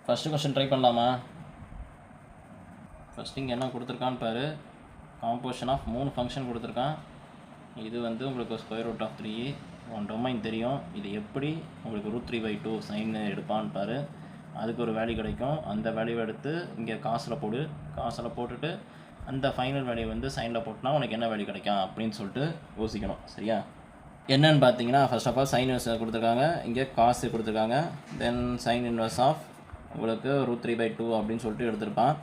First question try பண்ணலாமா? First இங்கே என்ன கொடுத்துருக்கான்னு பாரு. காம்போசிஷன் ஆஃப் 3 ஃபங்க்ஷன் கொடுத்துருக்கான். இது வந்து உங்களுக்கு square root of 3 one domain தெரியும். இது எப்படி உங்களுக்கு √3/2 சைன் எடுப்பான்னு பாரு. அதுக்கு ஒரு வேல்யூ கிடைக்கும். அந்த வேல்யூ எடுத்து இங்கே காசில் போடு. காசில் போட்டுட்டு அந்த ஃபைனல் வேல்யூ வந்து சைனில் போட்டுனா உனக்கு என்ன வேல்யூ கிடைக்கும் அப்படின்னு சொல்லிட்டு யோசிக்கணும். சரியா? என்னன்னு பார்த்தீங்கன்னா first of all sine inverse கொடுத்துருக்காங்க, இங்கே காசு கொடுத்துருக்காங்க. தென் சைன் இன்வர்ஸ் ஆஃப் உங்களுக்கு √3/2 அப்படின்னு சொல்லிட்டு எடுத்திருப்பான்.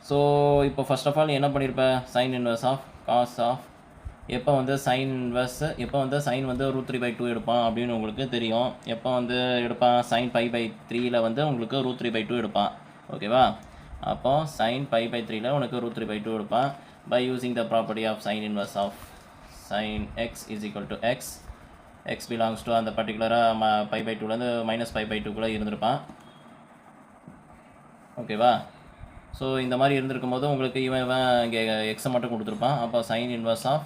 ஸோ இப்போ ஃபர்ஸ்ட் ஆஃப் ஆல் என்ன பண்ணியிருப்பேன், sine inverse of cos of எப்போ வந்து சைன் இன்வர்ஸ் எப்போ வந்து சைன் வந்து √3/2 எடுப்பான் அப்படின்னு உங்களுக்கு தெரியும். எப்போ வந்து எடுப்பான், சைன் π/3 வந்து உங்களுக்கு √3/2 எடுப்பான். ஓகேவா? அப்போ சைன் π/3 உனக்கு √3/2 எடுப்பான். By using the property of sine inverse of sin x is equal to x. x belongs to அந்த பர்டிகுலராக π/2லேருந்து -π/2 இருந்திருப்பான். ஓகேவா? ஸோ இந்த மாதிரி இருந்திருக்கும் போது உங்களுக்கு இவன் இங்கே எக்ஸை மட்டும் கொடுத்துருப்பான். அப்போ sine inverse of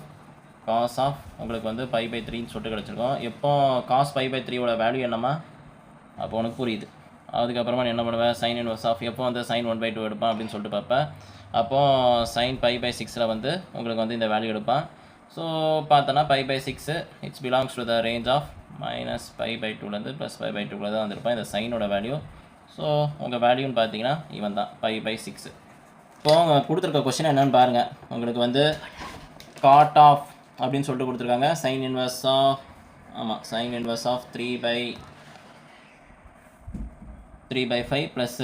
cos of உங்களுக்கு வந்து π/3ன்னு சொல்லிட்டு கிடச்சிருக்கோம். எப்போ காஸ் π/3யோட வேல்யூ என்னம்மா, அப்போ உனக்கு புரியுது. அதுக்கப்புறமா என்ன பண்ணுவேன், சைன் இன்வர்ஸ் ஆஃப் எப்போ வந்து சைன் 1/2 எடுப்பான் அப்படின்னு சொல்லிட்டு பார்ப்பேன். அப்போது சைன் π/6 வந்து உங்களுக்கு வந்து இந்த வேல்யூ எடுப்பான். ஸோ பார்த்தோன்னா π/6 it's belongs to the range of -π/2லேருந்து +π/2 தான் வந்திருப்பேன் இந்த சைனோட வேல்யூ. ஸோ உங்கள் வேல்யூன்னு பார்த்தீங்கன்னா இவன் தான் π/6. இப்போது அவங்க கொடுத்துருக்க கொஸ்டின் என்னென்னு பாருங்கள். உங்களுக்கு வந்து காட் ஆஃப் அப்படின்னு சொல்லிட்டு கொடுத்துருக்காங்க. Sine inverse of sine inverse of 3/5 plus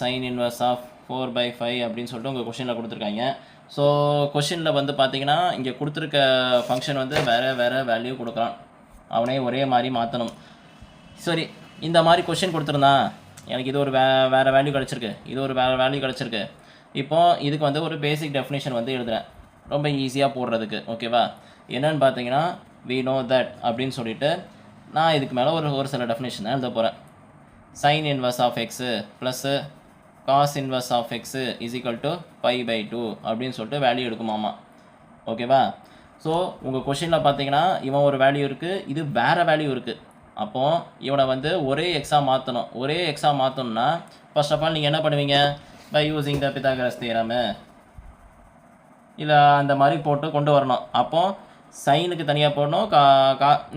sine inverse of 4/5 அப்படின்னு சொல்லிட்டு உங்கள் கொஸ்டினில் கொடுத்துருக்காங்க. ஸோ கொஷினில் வந்து பார்த்தீங்கன்னா இங்கே கொடுத்துருக்க ஃபங்க்ஷன் வந்து வேறு வேல்யூ கொடுக்குறான். அவனே ஒரே மாதிரி மாற்றணும். சரி, இந்த மாதிரி கொஷின் கொடுத்துருந்தான், எனக்கு இது ஒரு வேறு வேல்யூ கிடச்சிருக்கு, இது ஒரு வேறு வேல்யூ கிடச்சிருக்கு. இப்போது இதுக்கு வந்து ஒரு பேசிக் டெஃபினேஷன் வந்து எழுதுகிறேன், ரொம்ப ஈஸியாக போடுறதுக்கு. ஓகேவா? என்னென்னு பார்த்தீங்கன்னா we know that அப்படின்னு சொல்லிவிட்டு நான் இதுக்கு மேலே ஒரு சில டெஃபினேஷன் தான் எழுத போகிறேன். Sine inverse of x plus cos inverse of x is equal to π/2 அப்படின்னு சொல்லிட்டு வேல்யூ எடுக்குமாமா. ஓகேவா? ஸோ உங்கள் கொஷினில் பார்த்தீங்கன்னா இவன் ஒரு வேல்யூ இருக்குது, இது வேறு வேல்யூ இருக்குது. அப்போது இவனை வந்து ஒரே எக்ஸாக மாற்றணும். ஒரே எக்ஸாக மாற்றணும்னா ஃபர்ஸ்ட் ஆஃப் ஆல் நீங்கள் என்ன பண்ணுவீங்க, by using the Pythagoras theorem இல்லை அந்த மாதிரி போட்டு கொண்டு வரணும். அப்போது சைனுக்கு தனியாக போடணும்,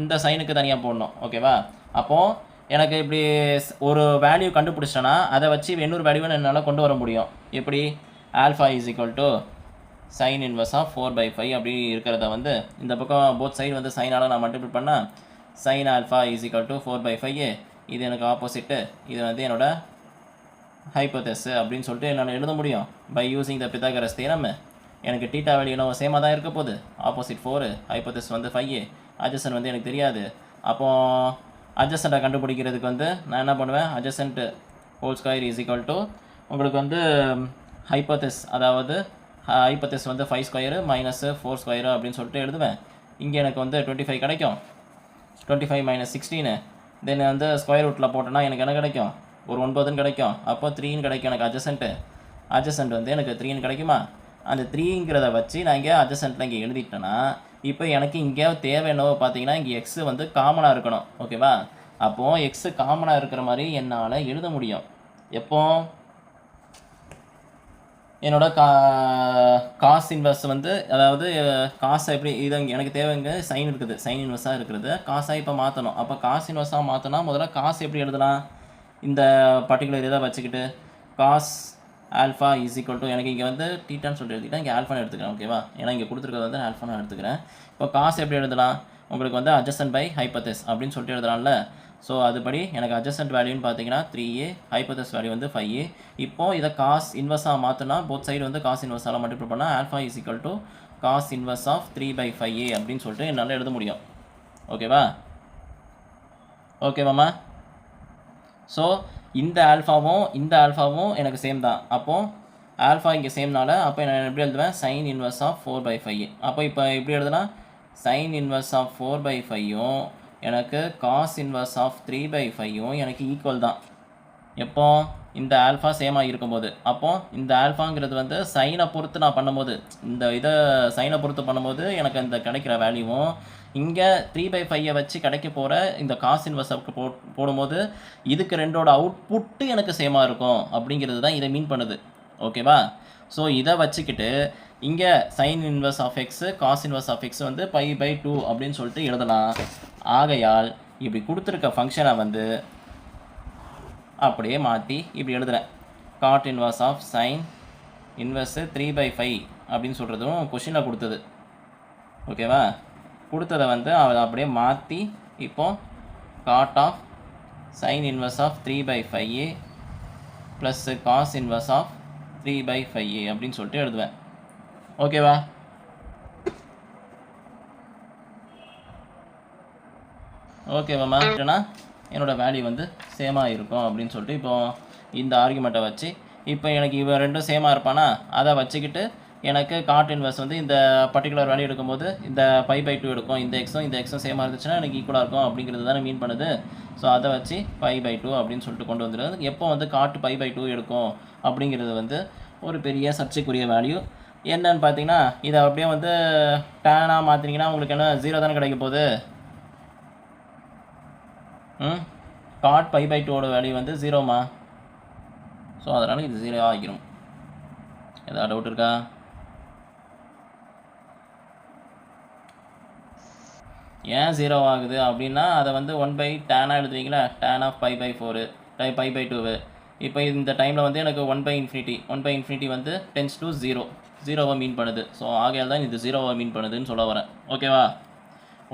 இந்த சைனுக்கு தனியாக போடணும். ஓகேவா? அப்போது எனக்கு இப்படி ஒரு வேல்யூ கண்டுபிடிச்சிட்டேன்னா அதை வச்சு இன்னொரு வேல்யூவை என்னால் கொண்டு வர முடியும். எப்படி, alpha is equal to sine inverse of 4/5 அப்படி இருக்கிறத வந்து இந்த பக்கம் போத் சைடு வந்து சைனால் நான் மல்டிபிள் பண்ணால் sign alpha is equal to 4/5. இது எனக்கு ஆப்போசிட்டு, இது வந்து என்னோட ஹைப்போதெஸ் அப்படின்னு சொல்லிட்டு என்னால் எழுத முடியும். By using the Pythagoras theorem எனக்கு டீட்டா வேல்யூ என்ன சேமாக தான் இருக்க போகுது. ஆப்போசிட் 4, ஹைப்போதெஸ் வந்து 5, அட்ஜசன்ட் வந்து எனக்கு தெரியாது. அப்போது அட்ஜசண்ட்டை கண்டுபிடிக்கிறதுக்கு வந்து நான் என்ன பண்ணுவேன், adjacent whole square is equal to உங்களுக்கு வந்து ஹைப்போதெஸ், அதாவது ஹைப்போதெஸ் வந்து 5 ஸ்கொயரு மைனஸ் 4 ஸ்கொயரு அப்படின்னு சொல்லிட்டு எழுதுவேன். இங்கே எனக்கு வந்து 25 கிடைக்கும். 25 - 16 தென் வந்து ஸ்கொயர் ரூட்டில் போட்டோன்னா எனக்கு என்ன கிடைக்கும், ஒரு 9ன்னு கிடைக்கும். அப்போ 3ன்னு கிடைக்கும் எனக்கு அட்ஜசன்ட் வந்து எனக்கு 3ன்னு கிடைக்குமா. அந்த 3ங்கிறத வச்சு நான் இங்கே அட்ஜசன்ட்டில் இங்கே எழுதிட்டேன்னா இப்போ எனக்கு இங்கே தேவை என்னவோ பார்த்தீங்கன்னா இங்கே எக்ஸு வந்து காமனாக இருக்கணும். ஓகேவா? அப்போது எக்ஸு காமனாக இருக்கிற மாதிரி என்னால் எழுத முடியும். எப்போ என்னோட காஸ் இன்வர்ஸ் வந்து, அதாவது காசை எப்படி இது எனக்கு தேவைங்க சைன் இருக்குது, சைன் இன்வர்ஸாக இருக்கிறது காசாக இப்போ மாற்றணும். அப்போ காஸ் இன்வர்ஸாக மாற்றினா முதல்ல காசு எப்படி எழுதலாம், இந்த பர்டிகுலர் இதை வச்சுக்கிட்டு cos alpha is equal to எனக்கு இங்கே வந்து டீட்டான்னு சொல்லிட்டு எழுதிக்கிட்டேன், இங்கே ஆல்ஃபான்னு எடுத்துக்கிறேன். ஓகேவா? ஏன்னா இங்கே கொடுத்துருக்கிறது வந்து ஆல்ஃபான்னு எடுத்துக்கிறேன். இப்போ காசு எப்படி எழுதலாம், உங்களுக்கு வந்து அட்ஜசன்ட் பை ஹைப்போதெஸ் அப்படின்னு சொல்லிட்டு எழுதலாம்ல. ஸோ அதுபடி எனக்கு அட்ஜசன்ட் வேல்யூன்னு பார்த்தீங்கன்னா 3a, ஹைப்போதெஸ் வேல்யூ வந்து 5a. இப்போது இதை காஸ் இன்வர்ஸாக மாற்றினா போத் சைடு வந்து காஸ் இன்வர்ஸால் மல்டிபிள் பண்ணால் alpha is equal to cos inverse of 3/5a அப்படின்னு சொல்லிட்டு என்னால் எழுத முடியும். ஓகேவா? ஓகேவாம்மா? ஸோ இந்த ஆல்ஃபாவும் எனக்கு சேம் தான். அப்போது ஆல்ஃபா இங்கே சேம்னால அப்போ நான் எப்படி எழுதுவேன், சைன் இன்வர்ஸ் ஆஃப் 4/5. அப்போ இப்போ எப்படி எழுதுனா, சைன் இன்வர்ஸ் ஆஃப் 4/5யும் எனக்கு காஸ் இன்வர்ஸ் ஆஃப் 3/5யும் எனக்கு ஈக்குவல் தான். எப்போ இந்த ஆல்ஃபா சேமாக இருக்கும்போது. அப்போது இந்த ஆல்ஃபாங்கிறது வந்து சைனை பொறுத்து நான் பண்ணும்போது, இந்த இதை சைனை பொறுத்து பண்ணும்போது எனக்கு இந்த கிடைக்கிற வேல்யூவும் இங்கே 3/5 வச்சு கிடைக்க போகிற இந்த காஸ் இன்வெர்ஸுக்கு போடும்போது இதுக்கு ரெண்டோட அவுட்புட்டு எனக்கு சேமாக இருக்கும் அப்படிங்கிறது தான் இதை மீன் பண்ணுது. ஓகேவா? ஸோ இதை வச்சுக்கிட்டு இங்கே sine inverse of x cos inverse of x வந்து π/2 அப்படின்னு சொல்லிட்டு எழுதலாம். ஆகையால் இப்படி கொடுத்துருக்க ஃபங்க்ஷனை வந்து அப்படியே மாற்றி இப்படி எழுதுகிறேன். காட் இன்வெர்ஸ் ஆஃப் சைன் இன்வெர்ஸு 3/5 அப்படின்னு சொல்கிறதும் கொஷினில் கொடுத்தது. ஓகேவா? கொடுத்ததை வந்து அதை அப்படியே மாற்றி இப்போது cot of sine inverse of 3/5 plus cos inverse of 3/5 அப்படின்னு சொல்லிட்டு எழுதுவேன். ஓகேவா? ஓகேவாம்மா? இல்லைனா என்னோடய வேல்யூ வந்து சேமாக இருக்கும் அப்படின்னு சொல்லிட்டு இப்போது இந்த ஆர்குமெண்ட்டை வச்சு இப்போ எனக்கு இவன் ரெண்டும் சேமாக இருப்பானா அதை வச்சுக்கிட்டு எனக்கு காட் இன்வெர்ஸ் வந்து இந்த பர்டிகுலர் வேல்யூ எடுக்கும்போது இந்த π/2 எடுக்கும். இந்த எக்ஸும் சேமாக இருந்துச்சுன்னா எனக்கு ஈக்குவலாக இருக்கும் அப்படிங்கிறது தானே மீன் பண்ணுது. ஸோ அதை வச்சு π/2 அப்படின்னு சொல்லிட்டு கொண்டு வந்துடுது. எப்போ வந்து காட் π/2 எடுக்கும் அப்படிங்கிறது வந்து ஒரு பெரிய சர்ச்சைக்குரிய வேல்யூ. என்னன்னு பார்த்தீங்கன்னா இதை அப்படியே வந்து டேனாக மாற்றினீங்கன்னா உங்களுக்கு என்ன 0 தானே கிடைக்க போகுது. காட் π/2ஓட வேல்யூ வந்து 0மா. ஸோ அதனால் இது 0 ஆகிரும். ஏதாவது டவுட் இருக்கா? ஏன் 0 ஆகுது அப்படின்னா அதை வந்து 1/tan எழுதுறீங்களா, tan ஆஃப் π/4 π/2. இப்போ இந்த டைமில் வந்து எனக்கு 1/∞ வந்து டென்ஸ் டு 0வை மீன் பண்ணுது. ஸோ ஆகையால் தான் இது 0வை மீன் பண்ணுதுன்னு சொல்ல வரேன். ஓகேவா?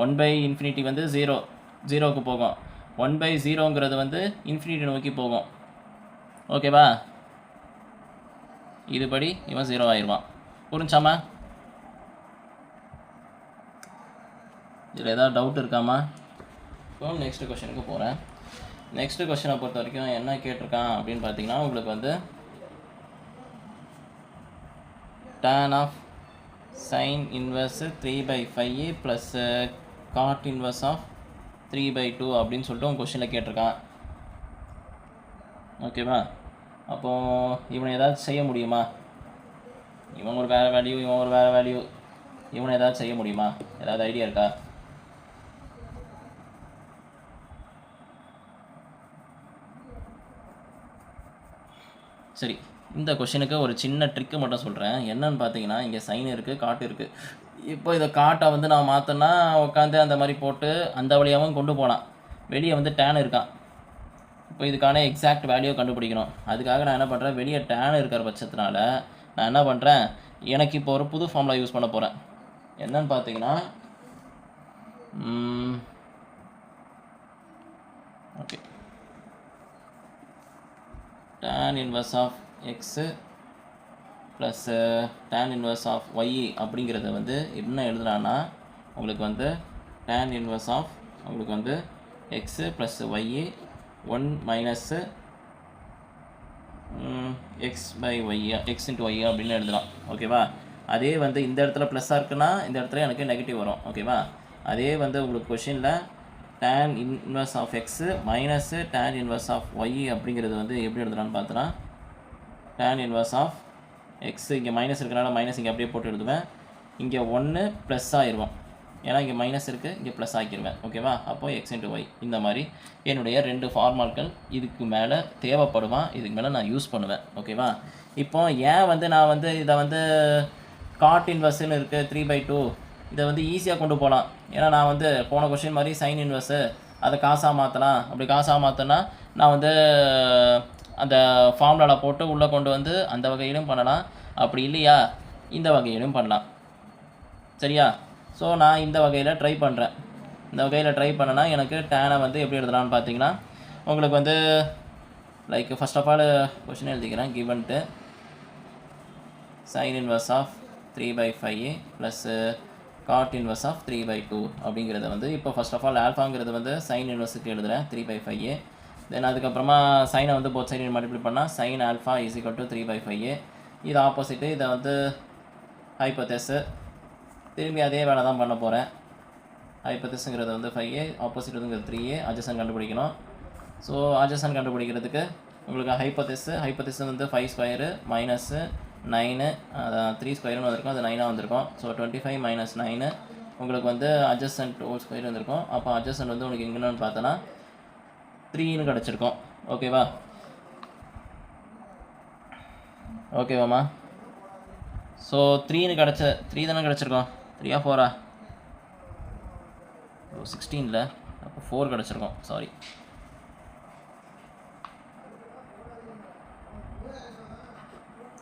1/∞ வந்து 0க்கு போகும். 1/0ங்கிறது வந்து இன்ஃபினிட்டி நோக்கி போகும். ஓகேவா? இதுபடி இவன் 0 ஆயிடுவான். புரிஞ்சாமா? இதில் ஏதாவது டவுட் இருக்காமா? இப்போ நெக்ஸ்ட் கொஷனுக்கு போகிறேன். நெக்ஸ்ட் கொஷனை பொறுத்த வரைக்கும் என்ன கேட்டிருக்கான் அப்படின்னு பார்த்தீங்கன்னா உங்களுக்கு வந்து tan of sine inverse 3/5 plus cot inverse of 3/2 அப்படின்னு சொல்லிட்டு உங்கள் கொஷனில் கேட்டிருக்கான். ஓகேவா? அப்போது இவனை ஏதாவது செய்ய முடியுமா? இவன் ஒரு வேறு வேல்யூ, இவன் ஒரு வேறு வேல்யூ, இவனை ஏதாவது செய்ய முடியுமா? ஏதாவது ஐடியா இருக்கா? சரி, இந்த கொஷினுக்கு ஒரு சின்ன ட்ரிக்கு மட்டும் சொல்கிறேன். என்னன்னு பார்த்தீங்கன்னா இங்கே சைன் இருக்குது, காட்டு இருக்குது. இப்போ இதை காட்டை வந்து நான் மாற்றினா உட்காந்து அந்த மாதிரி போட்டு அந்த வழியாகவும் கொண்டு போகலாம். வெளியே வந்து டேன் இருக்கான். இப்போ இதுக்கான எக்ஸாக்ட் வேல்யூ கண்டுபிடிக்கணும். அதுக்காக நான் என்ன பண்ணுறேன், வெளியே டேன் இருக்கிற பட்சத்தினால நான் என்ன பண்ணுறேன், எனக்கு இப்போ ஒரு புது ஃபார்முலா யூஸ் பண்ண போகிறேன். என்னன்னு பார்த்தீங்கன்னா okay, tan inverse of x plus tan inverse of y அப்படிங்கிறத வந்து என்ன எழுதுனான்னா உங்களுக்கு வந்து tan இன்வெர்ஸ் ஆஃப் உங்களுக்கு வந்து x plus y 1 minus x/y x into y அப்படின்னு எழுதலாம். ஓகேவா? அதே வந்து இந்த இடத்துல ப்ளஸ்ஸாக இருக்குன்னா இந்த இடத்துல எனக்கு நெகட்டிவ் வரும். ஓகேவா? அதே வந்து உங்களுக்கு கொஷினில் tan inverse of x minus tan inverse of y அப்படிங்கிறது வந்து எப்படி எழுதுலான்னு பார்த்தோன்னா tan இன்வெர்ஸ் ஆஃப் எக்ஸு இங்கே மைனஸ் இருக்கிறனால மைனஸ் இங்கே அப்படியே போட்டு எழுதுவேன். இங்கே 1 ப்ளஸ் ஆகிடுவோம். ஏன்னா இங்கே மைனஸ் இருக்குது, இங்கே ப்ளஸ் ஆக்கிடுவேன். ஓகேவா? அப்போது எக்ஸ் இன்ட்டு ஒய் இந்த மாதிரி என்னுடைய 2 ஃபார்மால்கள் இதுக்கு மேலே தேவைப்படுமா, இதுக்கு மேலே நான் யூஸ் பண்ணுவேன். ஓகேவா? இப்போ ஏன் வந்து நான் வந்து இதை வந்து காட் இன்வெர்ஸ்ன்னு இருக்குது 3/2 இதை வந்து ஈஸியாக கொண்டு போகலாம். ஏன்னா நான் வந்து போன கொஷின் மாதிரி சைன் இன்வெர்ஸு அதை காசாக மாற்றலாம். அப்படி காசாக மாற்றினா நான் வந்து அந்த ஃபார்முலாவில் போட்டு உள்ளே கொண்டு வந்து அந்த வகையிலும் பண்ணலாம். அப்படி இல்லையா இந்த வகையிலும் பண்ணலாம். சரியா? ஸோ நான் இந்த வகையில் ட்ரை பண்ணுறேன். இந்த வகையில் ட்ரை பண்ணனா எனக்கு டேனை வந்து எப்படி எழுதலான்னு பார்த்தீங்கன்னா உங்களுக்கு வந்து like first of all question எழுதிக்கிறேன். Given sine inverse of 3/5 plus cot inverse of 3/2 அப்படிங்கிறத வந்து இப்போ ஃபர்ஸ்ட் ஆஃப் ஆல் ஆல்ஃபாங்கிறது வந்து சைன் இன்வெர்ஸுக்கு எழுதுகிறேன் 3/5. தென் அதுக்கப்புறமா சைனை வந்து போத் சைடு மல்டிப்ளை பண்ணால் sign alpha is equal to 3/5. இது ஆப்போசிட்டு, இதை வந்து ஹைப்போதெஸு. திரும்பி அதே வேலை தான் பண்ண போகிறேன். ஹைப்போதெஸுங்கிறது வந்து 5, ஆப்போசிட் வந்துங்கிறது 3, அட்ஜசன்ட் கண்டுபிடிக்கணும். ஸோ அட்ஜசன்ட் கண்டுபிடிக்கிறதுக்கு உங்களுக்கு ஹைப்போதெஸ் வந்து 5 ஸ்கொயரு மைனஸு 9, அதான் 3 ஸ்கொயர்னு வந்திருக்கும், அது 9ஆக வந்திருக்கும். ஸோ 25 மைனஸ் 9 உங்களுக்கு வந்து adjacent ஹோல் ஸ்கொயர் இருந்திருக்கும். அப்போ adjacent வந்து உங்களுக்கு எங்கன்னு பார்த்தோன்னா 3ன்னு கிடச்சிருக்கும். ஓகேவா? ஓகேவாம்மா? ஸோ 3ன்னு கிடச்ச 3 தானே கிடச்சிருக்கோம். 3ஆ 4ஆ? 16ல அப்போ 4 கிடச்சிருக்கோம். சாரி.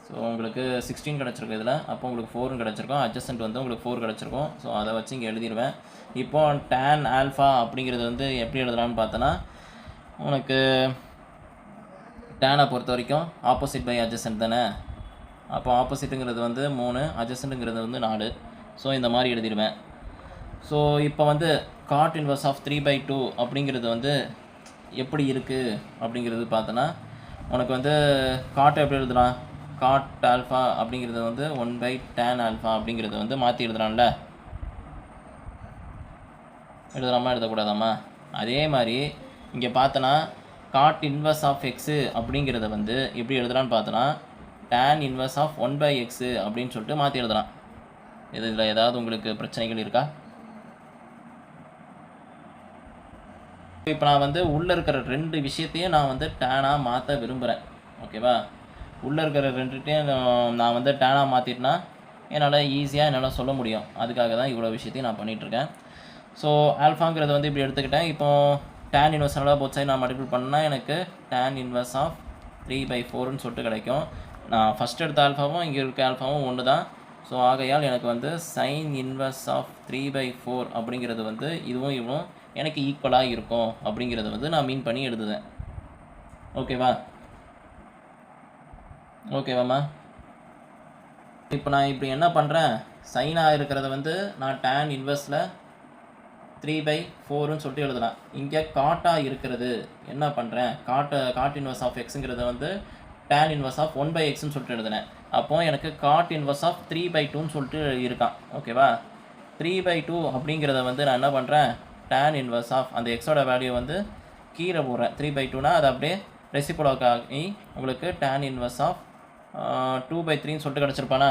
ஸோ உங்களுக்கு 16 கிடச்சிருக்கு இதில். அப்போ உங்களுக்கு 4 கிடச்சிருக்கும். adjacent வந்து உங்களுக்கு 4 கிடச்சிருக்கும். ஸோ அதை வச்சு இங்கே எழுதிடுவேன். இப்போ tan ஆல்ஃபா அப்படிங்கிறது வந்து எப்படி எழுதலாம்னு பார்த்தோன்னா, உனக்கு டேனை பொறுத்த வரைக்கும் ஆப்போசிட் பை adjacent தானே. அப்போ ஆப்போசிட்டுங்கிறது வந்து 3, adjacentங்கிறது வந்து 4. ஸோ இந்த மாதிரி எழுதிடுவேன். ஸோ இப்போ வந்து காட் இன்வர்ஸ் ஆஃப் 3/2 அப்படிங்கிறது வந்து எப்படி இருக்குது அப்படிங்கிறது பார்த்தோன்னா, உனக்கு வந்து காட்டை எப்படி எழுதலாம்? காட் ஆல்ஃபா அப்படிங்கிறது வந்து 1/tan ஆல்ஃபா அப்படிங்கிறது வந்து மாற்றி எழுதலாம்ல. எழுதலாமா எழுதக்கூடாதாம்மா? அதே மாதிரி இங்கே பார்த்தோன்னா காட் இன்வர்ஸ் ஆஃப் எக்ஸு அப்படிங்கிறத வந்து எப்படி எழுதலான்னு பார்த்தோன்னா, tan இன்வர்ஸ் ஆஃப் 1/x அப்படின்னு சொல்லிட்டு மாற்றி எழுதலாம். இதில் ஏதாவது உங்களுக்கு பிரச்சனைகள் இருக்கா? இப்போ நான் வந்து உள்ளே இருக்கிற 2 விஷயத்தையும் நான் வந்து டேனாக மாற்ற விரும்புகிறேன். ஓகேவா? உள்ளே இருக்கிற 2த்தையும் நான் வந்து டேனாக மாற்றிட்டேன்னா என்னால் ஈஸியாக என்னால் சொல்ல முடியும். அதுக்காக தான் இவ்வளோ விஷயத்தையும் நான் பண்ணிகிட்ருக்கேன். ஸோ ஆல்ஃபாங்கிறத வந்து இப்படி எடுத்துக்கிட்டேன். இப்போது tan இன்வர்ஸ்னால போத் சைடு நான் மல்டிபிள் பண்ணால் எனக்கு tan இன்வர்ஸ் ஆஃப் 3/4ன்னு சொல்லிட்டு கிடைக்கும். நான் ஃபஸ்ட் எடுத்த ஆல்ஃபாவும் இங்கே இருக்க ஆல்ஃபாவும் ஒன்று தான். ஸோ ஆகையால் எனக்கு வந்து sin இன்வர்ஸ் ஆஃப் 3/4 அப்படிங்கிறது வந்து இதுவும் எனக்கு ஈக்குவலாக இருக்கும் அப்படிங்கிறத வந்து நான் மீன் பண்ணி எழுதுவேன். ஓகேவா? ஓகேவாம்மா? இப்போ நான் இப்படி என்ன பண்ணுறேன், சைனாக இருக்கிறத வந்து நான் tan இன்வர்ஸில் 3/4ன்னு சொல்லிட்டு எழுதலாம். இங்கே காட்டாக இருக்கிறது என்ன பண்ணுறேன், காட் இன்வர்ஸ் ஆஃப் எக்ஸுங்கிறத வந்து tan இன்வர்ஸ் ஆஃப் 1/xன்னு சொல்லிட்டு எழுதுனேன். அப்போது எனக்கு காட் இன்வர்ஸ் ஆஃப் 3/2ன்னு சொல்லிட்டு இருக்கான். ஓகேவா? 3/2 அப்படிங்கிறத வந்து நான் என்ன பண்ணுறேன், tan இன்வர்ஸ் ஆஃப் அந்த எக்ஸோட வேல்யூ வந்து கீழே போடுறேன். 3/2னா அது அப்படியே ரெசிப்ரோக்கல் ஆகி உங்களுக்கு tan இன்வர்ஸ் ஆஃப் 2/3ன்னு சொல்லிட்டு கிடச்சிருப்பானா.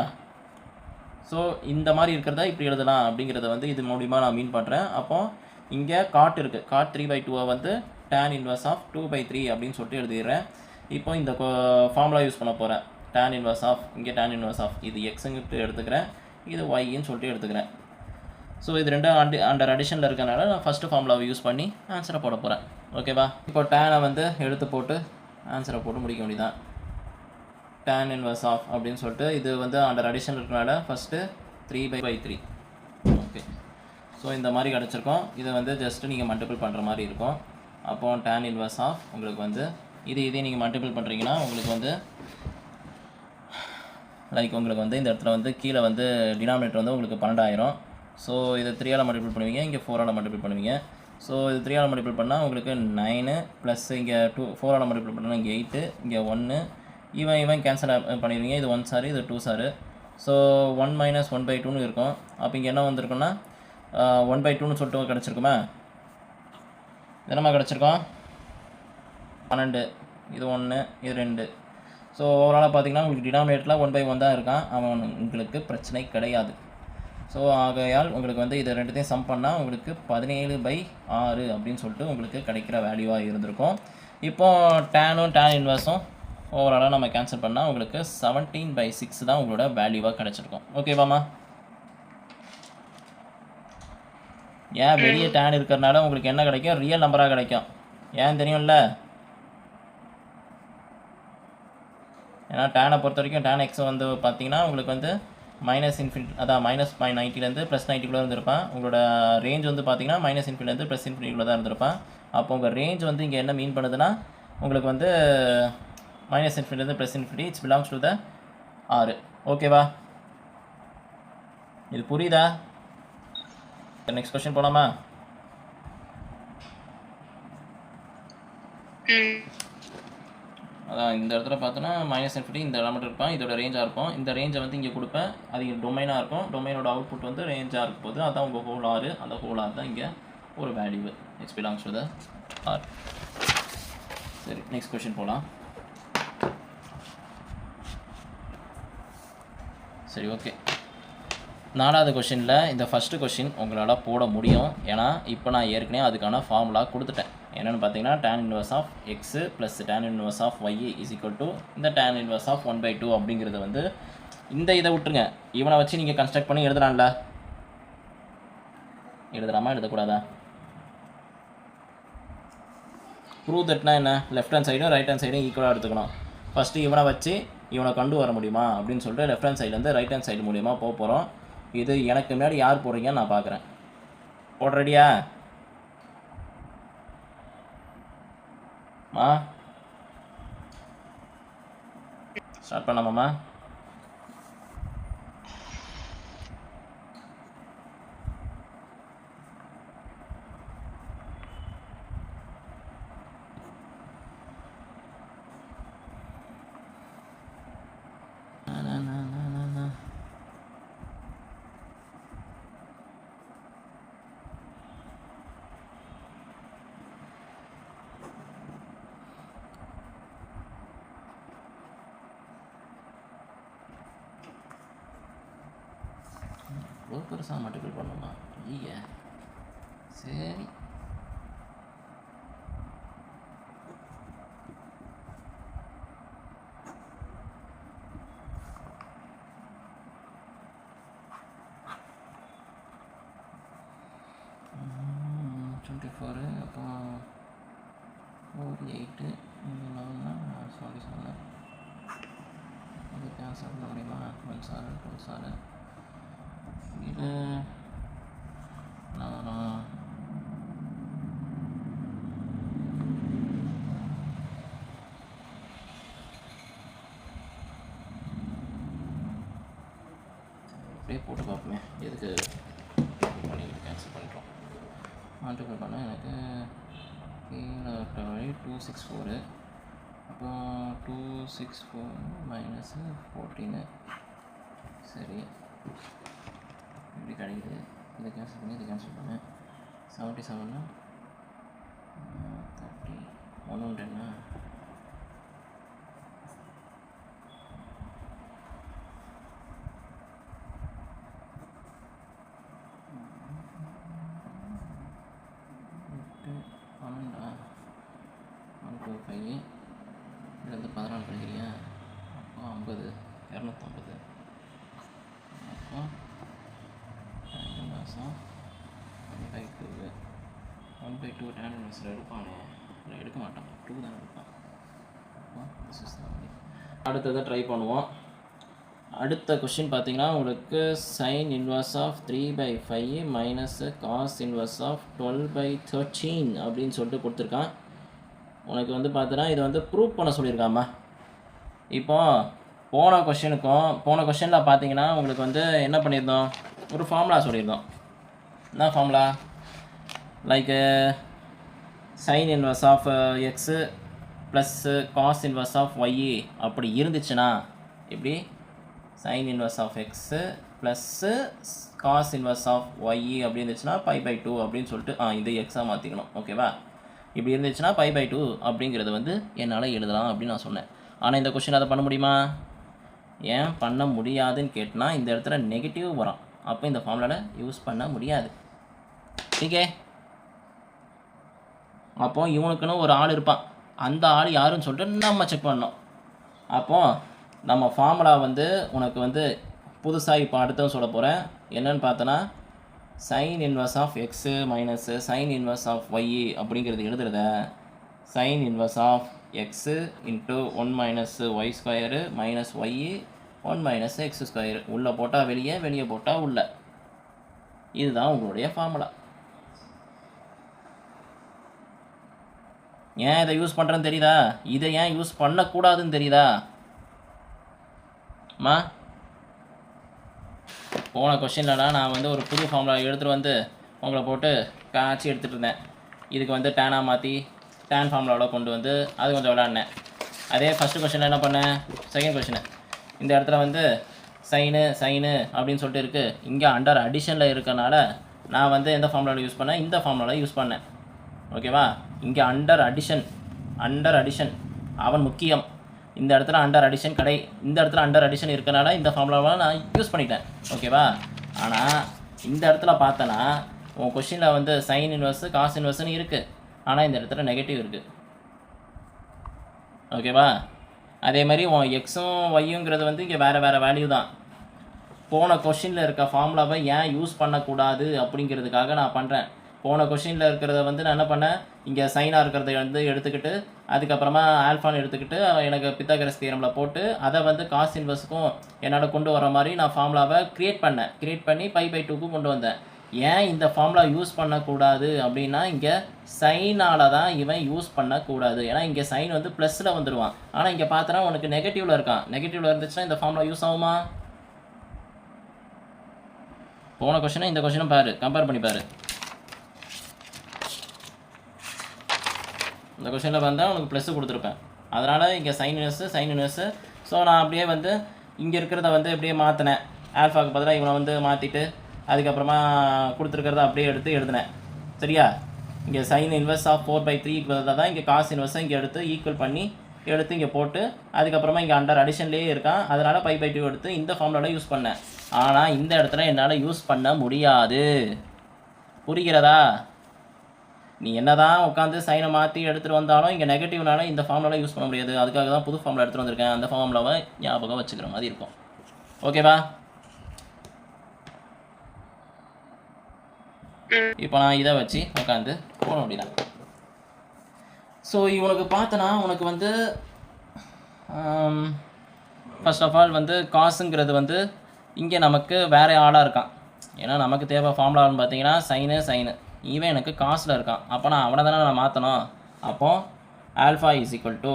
ஸோ இந்த மாதிரி இருக்கிறத இப்படி எழுதலாம் அப்படிங்கிறத வந்து இது மூலிமா நான் மீன் பண்ணுறேன். அப்போது இங்கே காட் இருக்குது. காட் 3/2 வந்து tan இன்வர்ஸ் ஆஃப் 2/3 அப்படின்னு சொல்லிட்டு எழுதிடுறேன். இப்போ இந்த ஃபார்முலா யூஸ் பண்ண போகிறேன். tan இன்வர்ஸ் ஆஃப் இங்கே tan இன்வர்ஸ் ஆஃப் இது எக்ஸுங்கிட்டு எடுத்துக்கிறேன், இது ஒய்ன்னு சொல்லிட்டு எடுத்துக்கிறேன். ஸோ இது ரெண்டும் அண்டர் அடிஷனில் இருக்கனால நான் ஃபஸ்ட்டு ஃபார்முலாவை யூஸ் பண்ணி ஆன்சரை போட போகிறேன். ஓகேவா? இப்போ டேனை வந்து எடுத்து போட்டு ஆன்சரை போட்டு முடிக்க வேண்டியதான். tan இன்வர்ஸ் ஆஃப் அப்படின்னு சொல்லிட்டு இது வந்து அண்டர் அடிஷன் இருக்கனால ஃபஸ்ட்டு 3/3. ஓகே. ஸோ இந்த மாதிரி கிடச்சிருக்கோம். இதை வந்து ஜஸ்ட்டு நீங்கள் மல்டிபிள் பண்ணுற மாதிரி இருக்கும். அப்போது tan இன்வர்ஸ் ஆஃப் உங்களுக்கு வந்து இதே நீங்கள் மல்டிபிள் பண்ணுறீங்கன்னா உங்களுக்கு வந்து லைக் உங்களுக்கு வந்து இந்த இடத்துல வந்து கீழே வந்து டினாமினேட்டர் வந்து உங்களுக்கு 12,000. ஸோ இதை 3ஆல் மல்டிபிள் பண்ணுவீங்க, இங்கே 4ஆல் மல்டிபிள் பண்ணுவீங்க. ஸோ இது 3ஆல் மல்டிபிள் பண்ணால் உங்களுக்கு 9 ப்ளஸ் இங்கே 4ஆல் மல்டிபிள் பண்ணால் இங்கே 8, இங்கே 1, இவன் கேன்சல் பண்ணிடுவீங்க. இது 1 சார், இது 2 சார். ஸோ 1 - 1/2ன்னு இருக்கும். அப்போ இங்கே என்ன வந்திருக்குன்னா 1/2ன்னு சொல்லிட்டு கிடச்சிருக்குமா? என்னம்மா கிடச்சிருக்கோம்? 12, இது 1, இது 2. ஸோ ஓவராலாக பார்த்தீங்கன்னா உங்களுக்கு டினாமினேட்டரில் 1/1 தான் இருக்கான். அவன் உங்களுக்கு பிரச்சனை கிடையாது. ஸோ ஆகையால் உங்களுக்கு வந்து இதை ரெண்டுத்தையும் சம் பண்ணால் உங்களுக்கு 17/6 அப்படின்னு சொல்லிட்டு உங்களுக்கு கிடைக்கிற வேல்யூவாக இருந்திருக்கும். இப்போது tan இன்வர்ஸும் ஓவராலாக நம்ம கேன்சல் பண்ணால் உங்களுக்கு 17/6 தான் உங்களோட வேல்யூவாக கிடச்சிருக்கும். ஓகேவாம்மா? ஏன் வெளியே tan இருக்கிறனால உங்களுக்கு என்ன கிடைக்கும், ரியல் நம்பராக கிடைக்கும். ஏன் தெரியும்ல? ஏன்னா டேனை பொறுத்த வரைக்கும் tan x வந்து பார்த்தீங்கன்னா உங்களுக்கு வந்து -∞, அதான் -90லேருந்து +90 இருந்திருப்பான். உங்களோட ரேஞ்ச் வந்து பார்த்தீங்கன்னா -∞லேருந்து +∞ தான் இருந்திருப்பான். அப்போ உங்கள் ரேஞ்ச் வந்து இங்கே என்ன மீன் பண்ணுதுன்னா உங்களுக்கு வந்து -∞லேருந்து +∞, it's belongs to the R. ஓகேவா? இது புரியுதா? நெக்ஸ்ட் கொஸ்டின் போகலாமா? அதான் இந்த இடத்துல பார்த்தோன்னா -∞, இந்த எலமெண்ட் இருப்பான், இதோட ரேஞ்சாக இருக்கும். இந்த ரேஞ்சை வந்து இங்கே கொடுப்பேன், அது டொமைனாக இருக்கும். டொமைனோட அவுட்புட் வந்து ரேஞ்சாக இருக்கும் போது அதான் உங்கள் ஹோல் R. அந்த ஹோல் R தான் இங்கே ஒரு value. It's belongs to the R. சரி, நெக்ஸ்ட் கொஸ்டின் போகலாம். சரி, ஓகே. 4வது கொஷினில் இந்த ஃபஸ்ட்டு கொஷின் உங்களால் போட முடியும். ஏன்னா இப்போ நான் ஏற்கனவே அதுக்கான ஃபார்முலா கொடுத்துட்டேன். என்னென்னு பார்த்தீங்கன்னா tan inverse of x plus tan inverse of y is equal to இந்த tan inverse ஆஃப் 1/2 அப்படிங்கிறது வந்து இந்த இதை விட்டுருங்க. இவனை வச்சு நீங்கள் கன்ஸ்ட்ரக்ட் பண்ணி எழுதலாம்ல, எழுதலாமா எழுதக்கூடாதா? ப்ரூவ் தட்னா என்ன, லெஃப்ட் ஹேண்ட் சைடும் ரைட் ஹேண்ட் சைடும் ஈக்குவலாக எடுத்துக்கணும். ஃபஸ்ட்டு இவனை வச்சு இவனை கொண்டு வர முடியுமா அப்படின்னு சொல்லிட்டு லெஃப்ட் ஹேண்ட் சைட்லேருந்து ரைட் ஹேண்ட் சைடு மூலியமாக போக போகிறோம். இது எனக்கு முன்னாடி யார் போடுறீங்கன்னு நான் பார்க்குறேன். போட ரெடியா? ஸ்டார்ட் பண்ணலாமாம்மா? பெருசாக மல்டிபிள் பண்ணணுமா? ஐயா சரி, அப்போ 4 8 சாரி சொன்னேன். அது கேன்சல் பண்ண முடியுமா? 12 இது நான் அப்படியே போட்டு பார்ப்போமே. எதுக்கு பண்ணிட்டு கேன்சல் பண்ணிட்டோம். மல்டிபிள் பண்ணால் எனக்கு கீழே வழி 264. அப்போ 264 மைனஸ் 14 சரி இப்படி கிடைக்குது. இதை கேன்சல் பண்ணி இதை கேன்சல் பண்ணேன். 77 30 110 5 இதுலேருந்து 14 கிடைக்கிறியா? அப்போ 50 250. அப்போ 1/2 tan inverse எடுப்பானே, இல்லை எடுக்க மாட்டான், 2 தான் எடுப்பான். அடுத்ததை ட்ரை பண்ணுவோம். அடுத்த கொஷின் பார்த்தீங்கன்னா உங்களுக்கு sin inverse of 3/5 minus cos inverse of 12/13 அப்படின்னு சொல்லிட்டு கொடுத்துருக்கான். உனக்கு வந்து பார்த்தீங்கன்னா இதை வந்து ப்ரூவ் பண்ண சொல்லியிருக்காம்மா. இப்போ போன கொஷனில் பார்த்தீங்கன்னா உங்களுக்கு வந்து என்ன பண்ணியிருந்தோம், ஒரு ஃபார்முலா சொல்லியிருந்தோம். என்ன formula? Like sin inverse of x plus cos inverse of y அப்படி இருந்துச்சுன்னா இப்படி sin inverse of x plus cos inverse of y அப்படி இருந்துச்சுன்னா π/2 அப்படின்னு சொல்லிட்டு இது எக்ஸாக மாற்றிக்கணும். ஓகேவா? இப்படி இருந்துச்சுன்னா π/2 அப்படிங்கிறது வந்து என்னால் எழுதலாம் அப்படின்னு நான் சொன்னேன். ஆனால் இந்த கொஷின் அதை பண்ண முடியுமா? ஏன் பண்ண முடியாதுன்னு கேட்டால் இந்த இடத்துல நெகட்டிவ் வரும். அப்போ இந்த ஃபார்முலாவில் யூஸ் பண்ண முடியாது. ஓகே, அப்போ இவனுக்குன்னு ஒரு ஆள் இருப்பான். அந்த ஆள் யாருன்னு சொல்லிட்டு நம்ம செக் பண்ணோம். அப்போது நம்ம ஃபார்முலா வந்து உனக்கு வந்து புதுசாக இப்போ அடுத்தது சொல்ல போகிறேன். என்னன்னு பார்த்தோன்னா sin inverse of x minus sin inverse of y அப்படிங்கிறது எழுதுறத sin inverse of x into 1 minus y square minus y 1 minus x square உள்ளே போட்டால் வெளியே, வெளியே போட்டால் உள்ளே. இதுதான் உங்களுடைய ஃபார்முலா. ஏன் இதை யூஸ் பண்ணுறேன்னு தெரியுதா? இதை ஏன் யூஸ் பண்ணக்கூடாதுன்னு தெரியுதா? போன கொஷின்லலாம் நான் வந்து ஒரு புது ஃபார்முலா எடுத்துகிட்டு வந்து உங்களை போட்டு காய்ச்சி எடுத்துகிட்டு இருந்தேன். இதுக்கு வந்து டேனாக மாற்றி டேன் ஃபார்முலாவில் கொண்டு வந்து அது கொஞ்சம் விளாட்னேன். அதே ஃபஸ்ட்டு கொஷினில் என்ன பண்ணேன், செகண்ட் கொஷினு இந்த இடத்துல வந்து சைனு அப்படின்னு சொல்லிட்டு இருக்குது. இங்கே அண்டர் அடிஷனில் இருக்கனால நான் வந்து எந்த ஃபார்முலாவில் யூஸ் பண்ணேன், இந்த ஃபார்முலாவில் யூஸ் பண்ணேன். ஓகேவா? இங்கே அண்டர் அடிஷன் அவன் முக்கியம். இந்த இடத்துல அண்டர் அடிஷன் இந்த இடத்துல அண்டர் அடிஷன் இருக்கனால இந்த ஃபார்முலாவை நான் யூஸ் பண்ணிட்டேன். ஓகேவா? ஆனால் இந்த இடத்துல பார்த்தனா உன் கொஷினில் வந்து சைன் இன்வெர்ஸு காஸ் இன்வெர்ஸ்னு இருக்குது, ஆனால் இந்த இடத்துல நெகட்டிவ் இருக்குது. ஓகேவா? அதே மாதிரி உன் எக்ஸும் ஒய்யுங்கிறது வந்து இங்கே வேறு வேறு வேல்யூ தான். போன கொஷினில் இருக்க ஃபார்முலாவை ஏன் யூஸ் பண்ணக்கூடாது அப்படிங்கிறதுக்காக நான் பண்ணுறேன். போன கொஷினில் இருக்கிறத வந்து நான் என்ன பண்ணேன், இங்கே சைனாக இருக்கிறத வந்து எடுத்துக்கிட்டு அதுக்கப்புறமா ஆல்ஃபான்னு எடுத்துக்கிட்டு எனக்கு பித்தாகரஸ் தியரமில் போட்டு அதை வந்து காஸ் இன்வெர்ஸுக்கும் என்னால் கொண்டு வர மாதிரி நான் ஃபார்முலாவை க்ரியேட் பண்ணி π/2க்கு கொண்டு வந்தேன். ஏன் இந்த ஃபார்முலா யூஸ் பண்ணக்கூடாது அப்படின்னா, இங்கே சைனால் தான் இவன் யூஸ் பண்ணக்கூடாது. ஏன்னா இங்கே சைன் வந்து ப்ளஸில் வந்துடுவான், ஆனால் இங்கே பார்த்தனா உனக்கு நெகட்டிவில் இருக்கான். நெகட்டிவில் இருந்துச்சுன்னா இந்த ஃபார்முலா யூஸ் ஆகுமா? போன கொஷினை இந்த கொஷினும் பாரு, கம்பேர் பண்ணி பாரு. இந்த கொஷனில் வந்தால் உனக்கு ப்ளஸ்ஸு கொடுத்துருப்பேன். அதனால் இங்கே சைன் இன்வெர்ஸு. ஸோ நான் அப்படியே வந்து இங்கே இருக்கிறத வந்து அப்படியே மாற்றினேன். ஆல்ஃபாவுக்கு பதிலாக இவனை வந்து மாற்றிட்டு அதுக்கப்புறமா கொடுத்துருக்கிறத அப்படியே எடுத்து எழுதினேன். சரியா? இங்கே சைன் இன்வெர்ஸ் ஆஃப் 4/3க்கு பதிலாக தான் இங்கே காஸ் இன்வெர்ஸை இங்கே எடுத்து ஈக்குவல் பண்ணி எடுத்து இங்கே போட்டு அதுக்கப்புறமா இங்கே அண்டர் அடிஷன்லேயே இருக்கான். அதனால் π/2 எடுத்து இந்த ஃபார்முலாவில் யூஸ் பண்ணேன். ஆனால் இந்த இடத்துல என்னால் யூஸ் பண்ண முடியாது. புரிகிறதா? நீ என்ன தான் உட்காந்து சைனை மாற்றி எடுத்துகிட்டு வந்தாலும் இங்கே நெகட்டிவ்னால இந்த ஃபார்முலாவில் யூஸ் பண்ண முடியாது. அதுக்காக தான் புது ஃபார்முலா எடுத்துகிட்டு வந்திருக்கேன். அந்த ஃபார்முலாவை ஞாபகம் வச்சுக்கிற மாதிரி இருக்கும். ஓகேவா? இப்போ நான் இதை வச்சு உட்காந்து போட முடியல. ஸோ இவனுக்கு பார்த்தனா உனக்கு வந்து ஃபர்ஸ்ட் ஆஃப் ஆல் வந்து காசுங்கிறது வந்து இங்கே நமக்கு வேறு ஆளாக இருக்கான். ஏன்னா நமக்கு தேவை ஃபார்முலான்னு பார்த்தீங்கன்னா சைனு இவன் எனக்கு காசில் இருக்கான். அப்போ நான் அவனை தானே நான் மாற்றணும். அப்போது alpha is equal to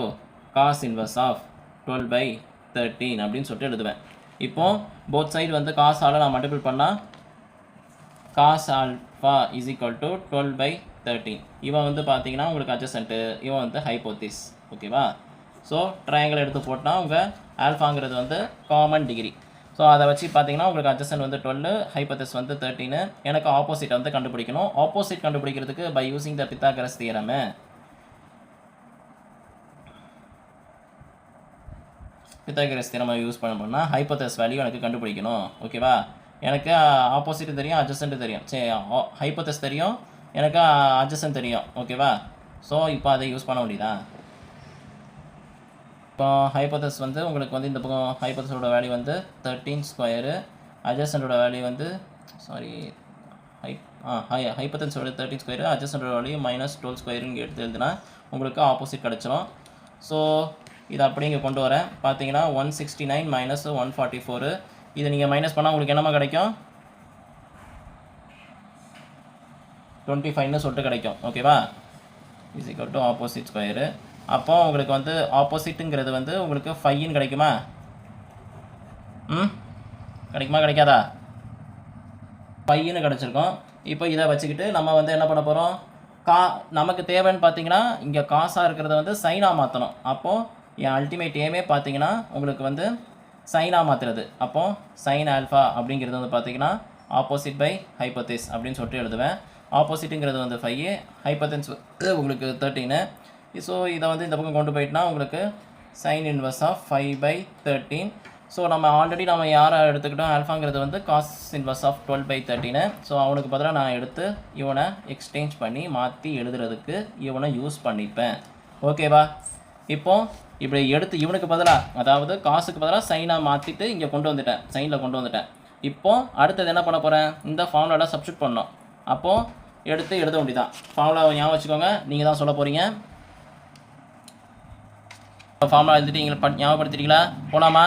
cos inverse of 12/13 அப்படின்னு சொல்லிட்டு எழுதுவேன். இப்போது போத் சைடு வந்து காசால் நான் மல்டிபிள் பண்ணால் cos alpha is equal to 12/13. இவன் வந்து பார்த்தீங்கன்னா உங்களுக்கு அட்ஜசன்ட்டு, இவன் வந்து ஹைப்போதிஸ். ஓகேவா? ஸோ ட்ரையாங்கிள் எடுத்து போட்டால் உங்கள் ஆல்ஃபாங்கிறது வந்து காமன் டிகிரி. ஸோ அதை வச்சு பார்த்தீங்கன்னா உங்களுக்கு அட்ஜசன்ட் வந்து 12, ஹைப்போதிஸ் வந்து 13. எனக்கு ஆப்போசிட்டை வந்து கண்டுபிடிக்கணும். ஆப்போசிட் கண்டுபிடிக்கிறதுக்கு by using the Pythagoras theorem. Pythagoras theorem use பண்ணோம்னா ஹைப்போதிஸ் வேல்யூ எனக்கு கண்டுபிடிக்கணும். ஓகேவா? எனக்கு ஆப்போசிட் தெரியும், அட்ஜசன்ட் தெரியும். சரி, ஹைப்போதிஸ் தெரியும், எனக்கு அட்ஜசன்ட் தெரியும். ஓகேவா? ஸோ இப்போ அதை யூஸ் பண்ண முடியுதா? இப்போ ஹைப்போதிஸ் வந்து உங்களுக்கு வந்து இந்த பக்கம் ஹைப்போதிஸோட வேல்யூ வந்து 13², அட்ஜசன்ட்டோட வேல்யூ வந்து ஹைப்போதிஸோட 13², அட்ஜசன்ட்டோட வேல்யூ -12² இங்கே எடுத்து எழுதுனா உங்களுக்கு ஆப்போசிட் கிடச்சிரும். ஸோ இதை அப்படியே இங்கே கொண்டு வரேன். பார்த்தீங்கன்னா 169 - 144. இதை நீங்கள் மைனஸ் பண்ணால் உங்களுக்கு என்னமா கிடைக்கும்? 25ன்னு சொல்லிட்டு கிடைக்கும். ஓகேவா? Is equal to opposite square. அப்போ உங்களுக்கு வந்து ஆப்போசிட்டுங்கிறது வந்து உங்களுக்கு 5ன்னு கிடைக்குமா? கிடைக்குமா கிடைக்காதா? 5ன்னு கிடச்சிருக்கோம். இப்போ இதை வச்சுக்கிட்டு நம்ம வந்து என்ன பண்ண போகிறோம்? நமக்கு தேவைன்னு பார்த்தீங்கன்னா இங்கே காசாக இருக்கிறத வந்து சைனாக மாற்றணும். அப்போது என் அல்டிமேட் ஏமே பார்த்தீங்கன்னா உங்களுக்கு வந்து சைனாக மாற்றுறது. அப்போது சைன் ஆல்ஃபா அப்படிங்கிறது வந்து பார்த்தீங்கன்னா ஆப்போசிட் பை ஹைப்போதிஸ் அப்படின்னு சொல்லிட்டு எழுதுவேன். ஆப்போசிட்டுங்கிறது வந்து 5, ஹைப்போதிஸ் உங்களுக்கு 13. ஸோ இதை வந்து இந்த பக்கம் கொண்டு போயிட்டுனா உங்களுக்கு சைன் இன்வெர்ஸ் ஆஃப் 5/13. ஸோ நம்ம ஆல்ரெடி நம்ம யாரை எடுத்துக்கிட்டோம்? ஆல்ஃபாங்கிறது வந்து காஸ் இன்வெர்ஸ் ஆஃப் 12/13. ஸோ அவனுக்கு பதிலாக நான் எடுத்து இவனை எக்ஸ்சேஞ்ச் பண்ணி மாற்றி எழுதுறதுக்கு இவனை யூஸ் பண்ணிப்பேன். ஓகேவா? இப்போது இப்படி எடுத்து இவனுக்கு பதிலாக, அதாவது காசுக்கு பதிலாக சைனாக மாற்றிட்டு இங்கே கொண்டு வந்துட்டேன், சைனில் கொண்டு வந்துட்டேன். இப்போது அடுத்தது என்ன பண்ண போகிறேன்? இந்த ஃபார்முலாவில் சப்ஸ்டியூட் பண்ணோம். அப்போது எடுத்து எழுத வேண்டியதான். ஃபார்முலாவை ஞாபகம் வச்சுக்கோங்க, நீங்கள் தான் சொல்ல போகிறீங்க. ஃபார்முலா எழுதிட்டு நீங்கள் ஞாபகப்படுத்திட்டீங்களா? போகலாமா?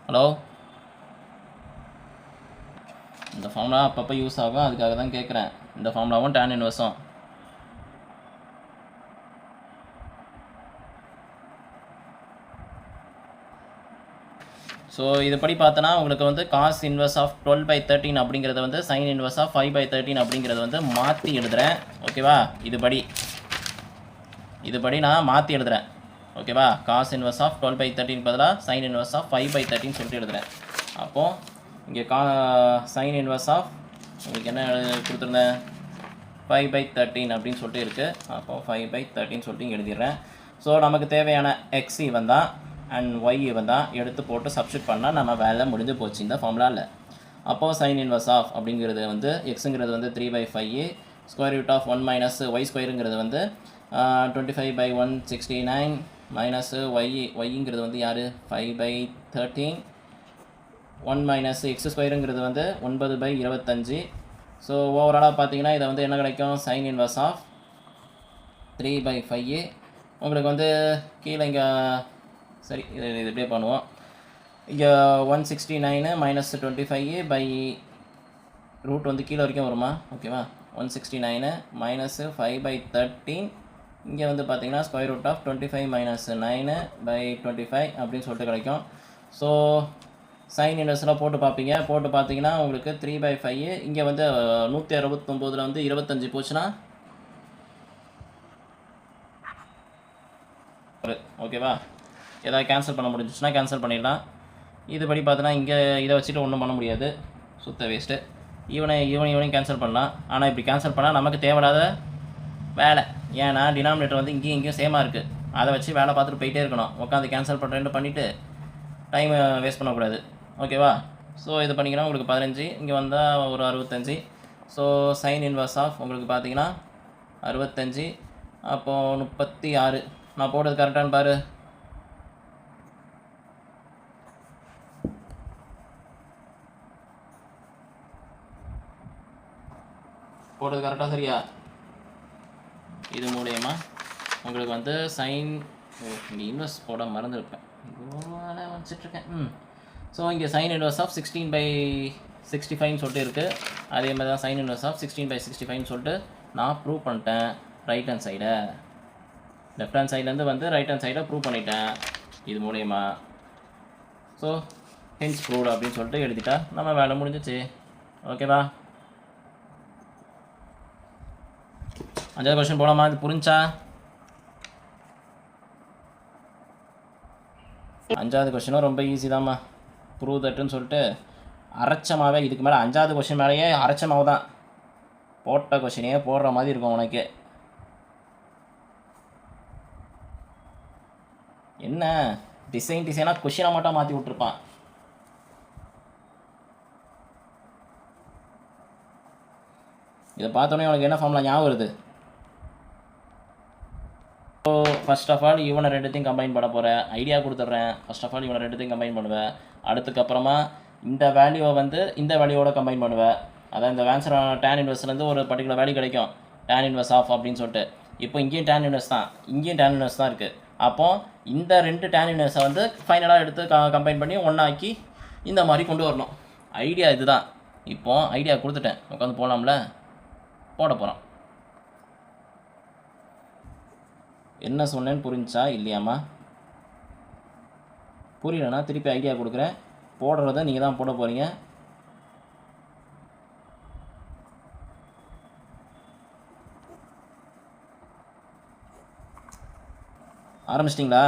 ஹலோ, இந்த ஃபார்முலா அப்பப்போ யூஸ் ஆகும், அதுக்காக தான் கேட்குறேன். இந்த ஃபார்முலாவும் tan இன்வெர்ஸும். ஸோ இதுபடி பார்த்தோன்னா உங்களுக்கு வந்து காஸ் இன்வெர்ஸ் ஆஃப் 12/13 அப்படிங்கிறத வந்து சைன் இன்வெர்ஸ் ஆஃப் 5/13 அப்படிங்கிறத வந்து மாற்றி எழுதுகிறேன். ஓகேவா? இதுபடி நான் மாற்றி எழுதுகிறேன். ஓகேவா? காஸ் இன்வெர்ஸ் ஆஃப் 12/13 பதிலாக சைன் இன்வெர்ஸ் ஆஃப் 5/13 சொல்லிட்டு எழுதுகிறேன். அப்போது இங்கே சைன் இன்வெர்ஸ் ஆஃப் உங்களுக்கு என்ன கொடுத்துருந்தேன்? 5/13 அப்படின்னு சொல்லிட்டு இருக்குது. அப்போது 5/13 சொல்லிட்டு இங்கே எழுதிடுறேன். ஸோ நமக்கு தேவையான எக்ஸ் இவன் தான். அண்ட் ஒய் தான் எடுத்து போட்டு சப்ஸ்டிட் பண்ணால் நம்ம வேலை முடிஞ்சு போச்சு இந்த ஃபார்முலாவில். அப்போது சைன் இன்வர்ஸ் ஆஃப் அப்படிங்கிறது வந்து எக்ஸுங்கிறது வந்து 3/5 square root of 1 minus y ஸ்கொயருங்கிறது வந்து 25/169 மைனஸ் ஒய்ங்கிறது வந்து யார் 5/13 1 மைனஸ் எக்ஸ் ஸ்கொயருங்கிறது வந்து 9/25. ஸோ ஓவராலாக பார்த்தீங்கன்னா இதை வந்து என்ன கிடைக்கும் சைன் இன்வர்ஸ் ஆஃப் 3/5 உங்களுக்கு வந்து கீழே இங்கே சரி இது இப்படியே பண்ணுவோம். இங்கே 169 மைனஸ் 25 ரூட் வந்து கீழே வரைக்கும் வருமா ஓகேவா 169 மைனஸ் 5/13 இங்கே வந்து பார்த்தீங்கன்னா ஸ்கொயர் ரூட் ஆஃப் 25 மைனஸ் 9/25 அப்படின்னு சொல்லிட்டு கிடைக்கும். ஸோ சைன் இன்வெர்ஸ்லாம் போட்டு பார்ப்பீங்க. போட்டு பார்த்தீங்கன்னா உங்களுக்கு 3/5 இங்கே வந்து 169 வந்து 25 போச்சுன்னா ஓகேவா. ஏதாவது கேன்சல் பண்ண முடிஞ்சிச்சுன்னா கேன்சல் பண்ணிடலாம். இதுபடி பார்த்தோன்னா இங்கே இதை வச்சுட்டு ஒன்றும் பண்ண முடியாது, சுத்த வேஸ்ட்டு. இவனையும் கேன்சல் பண்ணலாம். ஆனால் இப்படி கேன்சல் பண்ணால் நமக்கு தேவையில்லாத வேலை. ஏன்னா டினாமினேட்டர் வந்து இங்கேயும் சேமாக இருக்குது. அதை வச்சு வேலை பார்த்துட்டு போயிட்டே இருக்கணும். உட்காந்து கேன்சல் பண்ணுறேன்னு பண்ணிவிட்டு டைமை வேஸ்ட் பண்ணக்கூடாது ஓகேவா. ஸோ இது பண்ணிங்கன்னா உங்களுக்கு 15 இங்கே வந்தால் ஒரு 65. ஸோ சைன் இன்வர்ஸ் ஆஃப் உங்களுக்கு பார்த்தீங்கன்னா 65 அப்போது 36. நான் போட்டது கரெக்டானு பாரு. போட்டது கரெக்டாக சரியா. இது மூலயமா உங்களுக்கு வந்து சைன் இங்கே இன்வெர்ஸ் போட மறந்துருப்பேன் வச்சுட்ருக்கேன். ஸோ இங்கே சைன் இன்வெர்ஸ் ஆஃப் 16/65 சொல்லிட்டு இருக்குது. அதே மாதிரி தான் சைன் இன்வெர்ஸ் ஆஃப் 16/65 சொல்லிட்டு நான் ப்ரூவ் பண்ணிட்டேன். ரைட் ஹேண்ட் சைடை லெஃப்ட் ஹேண்ட் சைட்லேருந்து வந்து ரைட் ஹேண்ட் சைடை ப்ரூவ் பண்ணிட்டேன் இது மூலயமா. ஸோ ஹென்ஸ் ப்ரூவ்ட் அப்படின்னு சொல்லிட்டு எழுதிட்டா நம்ம வேலை முடிஞ்சிச்சு ஓகேவா. 5வது கொஸ்டின் போகலாமா. இது புரிஞ்சா 5வது கொஸ்டினும் ரொம்ப ஈஸி தாம்மா. ப்ரூவ் தட்டுன்னு சொல்லிட்டு அரைச்சமாவே இதுக்கு மேலே 5வது கொஸ்டின் மேலேயே அரைச்சமாவு தான். போட்ட கொஸ்டினையே போடுற மாதிரி இருக்கும் உனக்கு. என்ன டிசைனாக கொஸ்டினை மட்டும் மாற்றி விட்ருப்பான். இதை பார்த்தோன்னே உனக்கு என்ன ஃபார்முலா ஞாபகம் வருது. ஸோ ஃபர்ஸ்ட் ஆஃப் ஆல் இவனை ரெண்டுத்தையும் கம்பைன் பண்ண போகிறேன். ஐடியா கொடுத்துட்றேன். ஃபர்ஸ்ட் ஆஃப் ஆல் இவனை ரெண்டுத்தையும் கம்பைன் பண்ணுவேன். அதுக்கப்புறமா இந்த வேல்யூவை வந்து இந்த வேல்யூவோட கம்பைன் பண்ணுவேன். அதான் இந்த ஆன்சர் டேன் இன்வெர்ஸ்லேருந்து ஒரு பர்டிகுலர் வேல்யூ கிடைக்கும் டேன் இன்வெர்ஸ் ஆஃப் அப்படின்னு சொல்லிட்டு. இப்போ இங்கேயும் டேன் இன்வெர்ஸ் தான், இங்கேயும் டேன் இன்வெர்ஸ் தான் இருக்குது. அப்போது இந்த 2 டேன் இன்வெர்ஸை வந்து ஃபைனலாக எடுத்து கம்பைன் பண்ணி ஒன்றாக்கி இந்த மாதிரி கொண்டு வரணும். ஐடியா இதுதான். இப்போது ஐடியா கொடுத்துட்டேன், உட்காந்து போகலாம்ல. போட போகிறோம். என்ன சொன்னேன்னு புரிஞ்சா இல்லையாம்மா. புரியலன்னா திருப்பி ஐடியா கொடுக்குறேன். போடுறத நீங்கள் தான் போட போகிறீங்க. ஆரம்பிச்சிட்டிங்களா.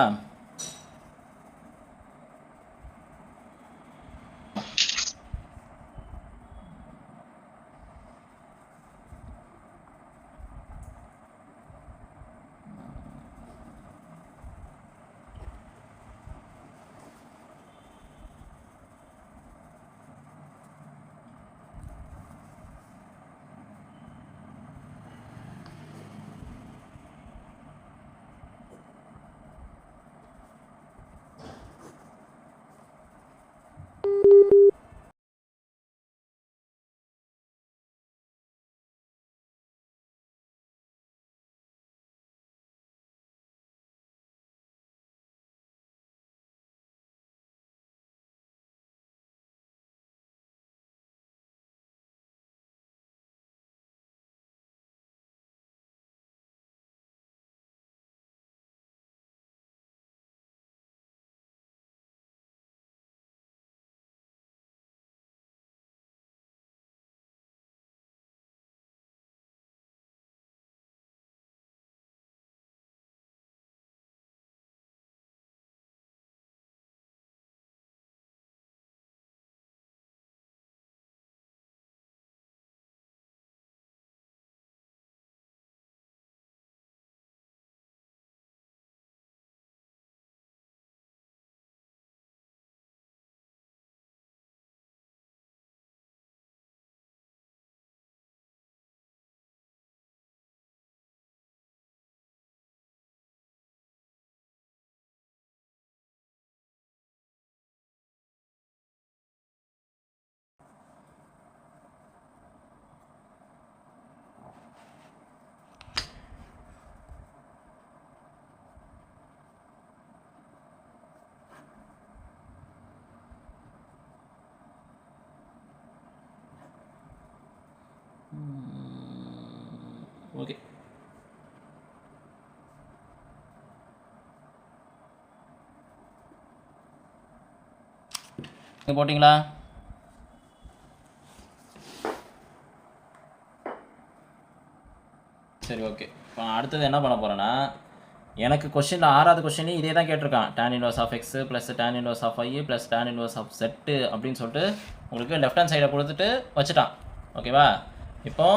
ஓகே, போட்டிங்களா? சரி, ஓகே. இப்போ அடுத்தது என்ன பண்ண போகிறேன்னா, எனக்கு கொஷினில் 6வது கொஷின்லையும் இதே தான் கேட்டிருக்கான். tan inverse of x plus tan inverse of y plus tan inverse of z அப்படின்னு சொல்லிட்டு உங்களுக்கு லெஃப்ட் ஹேண்ட் சைடை கொடுத்துட்டு வச்சுட்டான். ஓகேவா? இப்போ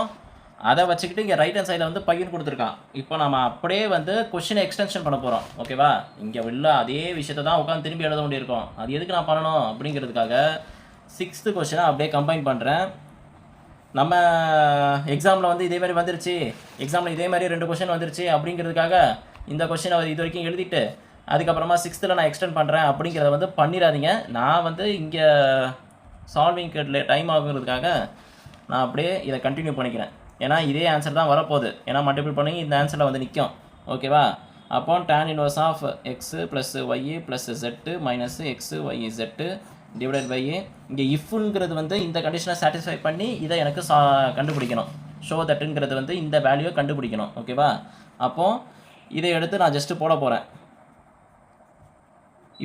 அதை வச்சுக்கிட்டு இங்கே ரைட் ஹேண்ட் சைடில் வந்து பையன் கொடுத்துருக்கான். இப்போ நம்ம அப்படியே வந்து கொஷினை எக்ஸ்டென்ஷன் பண்ண போகிறோம். ஓகேவா? இங்கே உள்ள அதே விஷயத்தை தான் உட்காந்து திரும்பி எழுத வேண்டியிருக்கும். அது எதுக்கு நான் பண்ணணும் அப்படிங்கிறதுக்காக 6th கொஷினை அப்படியே கம்பைன் பண்ணுறேன். நம்ம எக்ஸாமில் வந்து இதே மாதிரி வந்துருச்சு, எக்ஸாமில் இதே மாதிரி 2 கொஷின் வந்துருச்சு அப்படிங்கிறதுக்காக இந்த கொஷினை இது வரைக்கும் எழுதிட்டு அதுக்கப்புறமா 6th நான் எக்ஸ்டெண்ட் பண்ணுறேன் அப்படிங்கிறத வந்து பண்ணிடாதீங்க. நான் வந்து இங்கே சால்விங் டைம் ஆகுங்கிறதுக்காக நான் அப்படியே இதை கண்டினியூ பண்ணிக்கிறேன். ஏன்னா இதே ஆன்சர் தான் வரப்போகுது. ஏன்னா மல்டிபிள் பண்ணி இந்த ஆன்சரில் வந்து நிற்கும். ஓகேவா? அப்போ tan inverse of x plus y plus z minus x y z divided by இங்கே இஃப்ங்கிறது வந்து இந்த கண்டிஷனை சாட்டிஸ்ஃபை பண்ணி இதை எனக்கு கண்டுபிடிக்கணும். ஷோ தட்டுங்கிறது வந்து இந்த வேல்யூவை கண்டுபிடிக்கணும். ஓகேவா? அப்போது இதை எடுத்து நான் ஜஸ்ட்டு போட போகிறேன்.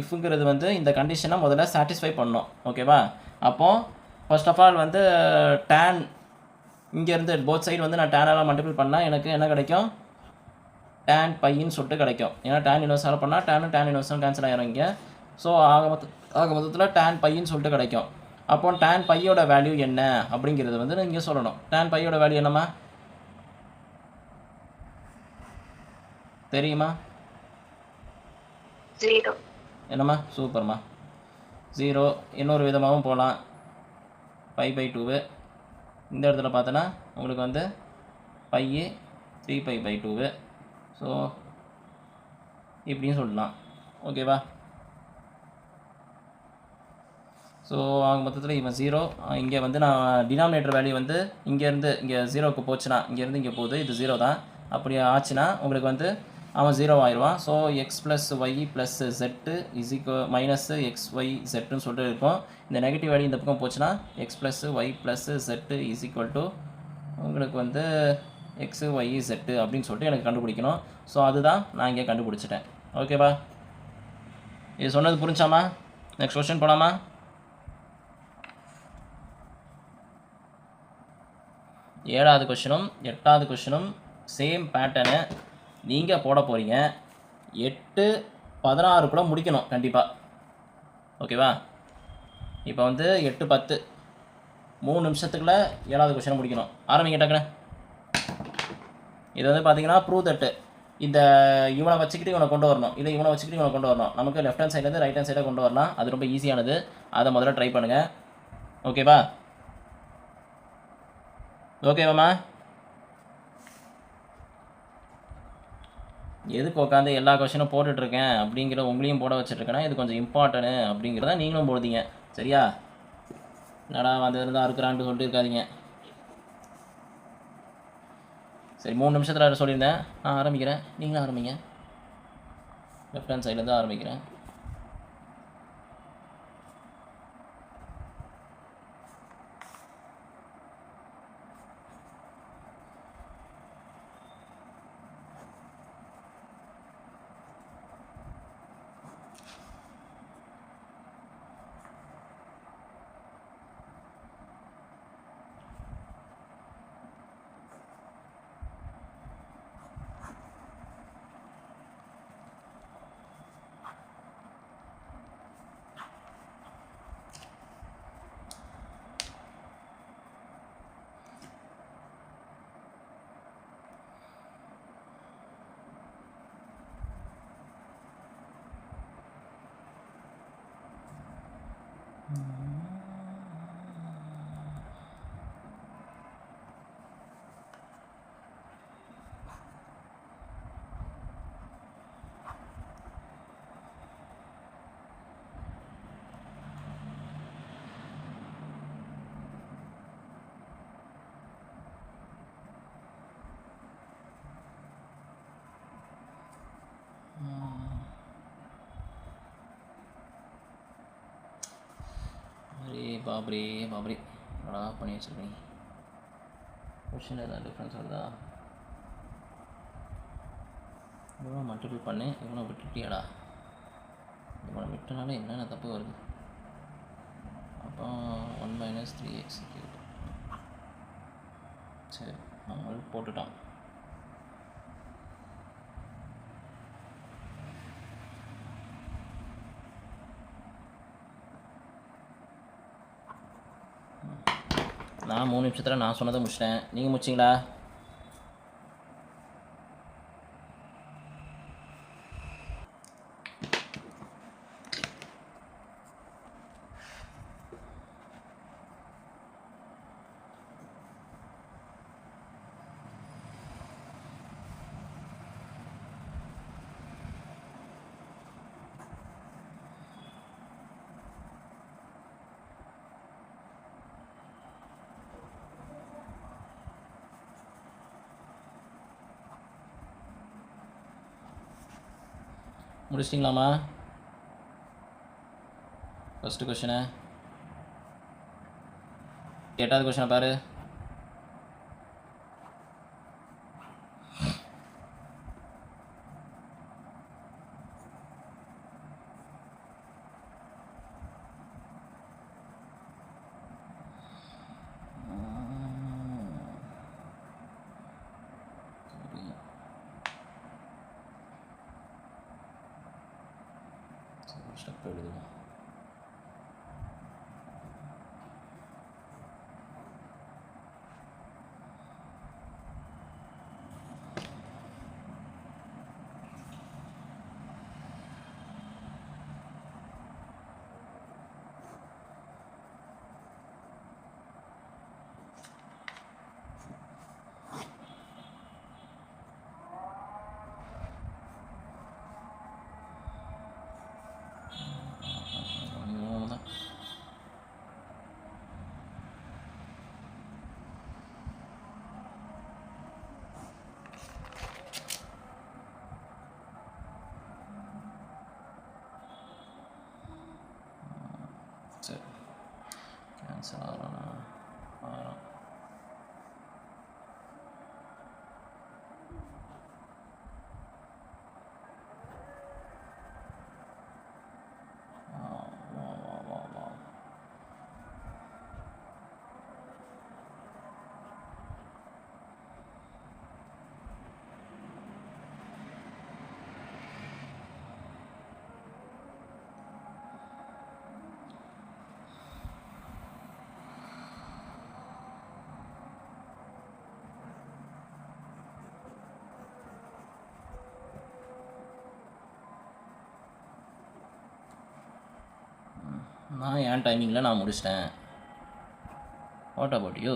இஃப்ங்கிறது வந்து இந்த கண்டிஷனை முதல்ல சாட்டிஸ்ஃபை பண்ணணும். ஓகேவா? அப்போது ஃபர்ஸ்ட் ஆஃப் ஆல் வந்து tan இங்கேருந்து போத் சைடு வந்து நான் டேனெல்லாம் மல்டிபிள் பண்ணால் எனக்கு என்ன கிடைக்கும்? tan பையின்னு சொல்லிட்டு கிடைக்கும். ஏன்னா tan இன்வர்ஸால் பண்ணால் tan இன்வர்ஸும் கேன்சல் ஆகிரும் இங்கே. ஸோ ஆக மொத்தத்தில் tan பையின்னு சொல்லிட்டு கிடைக்கும். அப்போ tan பையோட வேல்யூ என்ன அப்படிங்கிறது வந்து இங்கே சொல்லணும். tan பையோட வேல்யூ என்னம்மா தெரியுமா? 0. என்னம்மா? சூப்பர்மா. 0. இன்னொரு விதமாகவும் போகலாம். π/2 இந்த இடத்துல பார்த்தோன்னா உங்களுக்கு வந்து π 3π/2. ஸோ இப்படின்னு சொல்லலாம். ஓகேவா? ஸோ ஆக மொத்தத்தில் இவன் 0. இங்கே வந்து நான் டினாமினேட்டர் வேல்யூ வந்து இங்கேருந்து இங்கே 0க்கு போச்சுன்னா இங்கேருந்து இங்கே போகுது, இது 0 தான். அப்படி ஆச்சுன்னா உங்களுக்கு வந்து அவன் 0 ஆயிடுவான். So x plus y plus z is equal minus x y ஜெட்டுன்னு சொல்லிட்டு இருக்கும். இந்த நெகட்டிவ் வேல்யூ இந்த பக்கம் போச்சுன்னா x plus y plus z is equal to உங்களுக்கு வந்து எக்ஸு ஒய் ஜெட்டு அப்படின்னு சொல்லிட்டு எனக்கு கண்டுபிடிக்கணும். ஸோ அதுதான் நான் இங்கே கண்டுபிடிச்சிட்டேன். ஓகேவா? இது சொன்னது புரிஞ்சாமா? நெக்ஸ்ட் கொஸ்டின் போகலாமா? ஏழாவது கொஷினும் 8வது கொஷினும் சேம் பேட்டர்னு நீங்கள் போட போகிறீங்க. 8:16 முடிக்கணும் கண்டிப்பாக. ஓகேவா? இப்போ வந்து 8:10 3 நிமிஷத்துக்குள்ளே 7வது கொஷினை முடிக்கணும். ஆரம்பிங்க டக்குன்னு. இது வந்து பார்த்தீங்கன்னா ப்ரூவ் தட்டு இந்த இவனை வச்சுக்கிட்டு இவனை கொண்டு வரணும், இல்லை இவனை வச்சுக்கிட்டு இவனை கொண்டு வரணும். நமக்கு லெஃப்ட் ஹேண்ட் சைட்லேருந்து ரைட் ஹேண்ட் சைடாக கொண்டு வரலாம். அது ரொம்ப ஈஸியானது. அதை முதல்ல ட்ரை பண்ணுங்கள். ஓகேவா? ஓகேவாம்மா? எதுக்கு உட்காந்து எல்லா கொஷினும் போட்டுட்ருக்கேன் அப்படிங்கிற உங்களையும் போட வச்சுட்ருக்கேன்னா இது கொஞ்சம் இம்பார்ட்டனு அப்படிங்கிறத நீங்களும் போடுதீங்க. சரியா? என்னடா வந்ததுலேருந்து அறுக்கிறான்ட்டு சொல்லிட்டு இருக்காதிங்க. சரி, 3 நிமிஷத்தில் சொல்லியிருந்தேன். நான் ஆரம்பிக்கிறேன், நீங்களும் ஆரம்பிங்க. லெஃப்ட் ஹேண்ட் சைட்லேருந்து ஆரம்பிக்கிறேன். பாப்ரி என்னடா பண்ணி வச்சுருக்கீங்க? கொஷின் எதாவது டிஃப்ரென்ஸ் வருதா? இவனை மல்டிபிள் பண்ணி இவனை விட்டுட்டியாடா. இவனை விட்டனால என்னென்ன தப்பு வருது. அப்போ 1 - 3x. சரி நம்ம போட்டுட்டோம். நான் 3 நிமிஷத்தில் நான் சொன்னதை முடிச்சிட்டேன். நீங்கள் முடிச்சிங்களா? முடிச்சிட்டிங்களாம்மா? ஃபஸ்ட்டு கொஷினை 8வது கொஷினை பாரு. ஸ்டெப் எழுதுவோம். சரி கேன்சல் ஆகலாம். நான் என் டைமிங்கில் நான் முடிச்சிட்டேன். What about you?